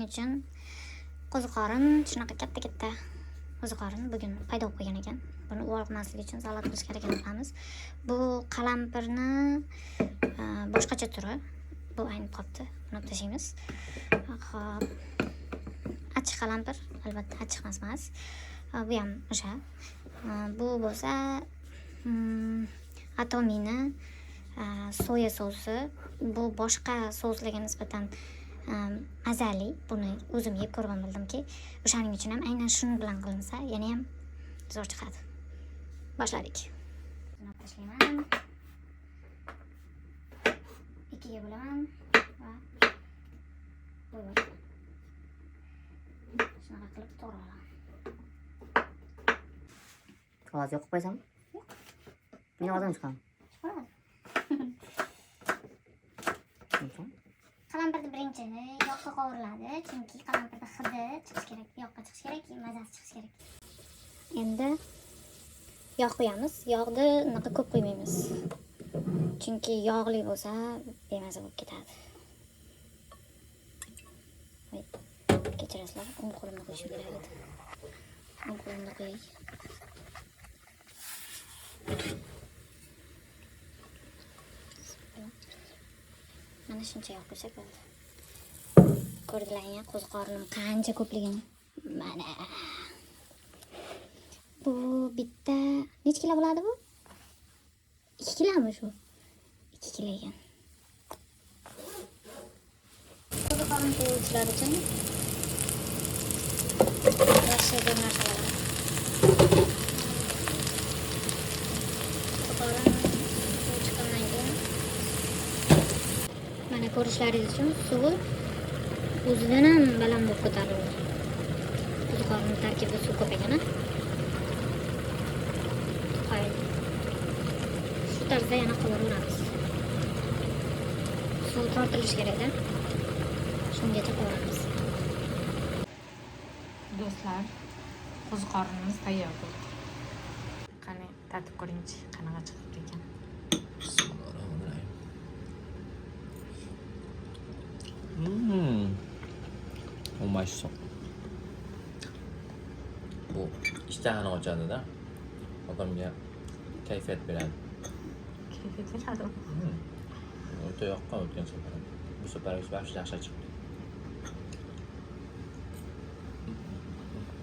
uchun qo'ziqorin shunaqa katta qo'ziqorin bugun paydo bo'lib qolgan ekan. Buni uvolmaslik uchun salat qilish kerak ekan qilamiz. Bu qalampirni boshqacha turi. Bu aynib qolibdi. Buni olib tashlaymiz. Xo'p. Achchiq qalampir, albatta achchiq emas. Bu ham o'sha. Bu bo'lsa atomini soya sosi. Bu boshqa soslarga nisbatan mazali. Buni o'zim yeb ko'rib bildimki, o'shaning uchun ham aynan shuni bilan qilinsa, yana ham zo'r chiqadi. Boshladik. Buni tashlayman. Ikkiga bo'laman va shunaqa qilib to'g'ralaman. Ovoz yoqib qo'ysam? Yo'q. Meni ovozim chiqadi. Qalampirni birinchi yoqqa qovuriladi, chunki qalampirda hidi chiqish kerak, yoqqa chiqish kerak, mazasi chiqish kerak. Endi yog' qo'yamiz. Yog'ni unaqa ko'p qo'ymaymiz. Chunki yog'li bo'lsa, bemaza bo'lib ketadi. Kechirasizlar, o'ng qo'limni qo'yishim kerak edi. O'ng qo'limni qo'yay. Mana shuncha yog' qo'ysak bo'ldi. Ko'rdinglarmi, qo'ziqorinim qancha ko'pligini. Mana. Bu bitta necha kilo bo'ladi bu? 2 kilomi shu? 2 kilo ekan. Qo'ziqorin sevuvchilar uchun yaxshi bir narsalar. Qo'ziqorin chiqqandan keyin mana ko'rishlaringiz uchun suvi o'zidan ham baland bo'lib ko'tariladi. Qo'ziqorin tarkibida suv ko'p ekan. Shu tarzda yana qovurilamiz. Suv tortilishi kerak-da. Shungacha qovuramiz. Do'stlar, qo'ziqorinimiz tayyor bo'ldi. Qani, tatib ko'ringchi, qanaqa chiqibdi ekan. Mashallah. Bu ishtahani ochadi-da. Odamga kayfiyat beradi. Kayfiyat beradimi? O'ta yoqqan o'tgan safar. Bu safar yaxshi chiqdi.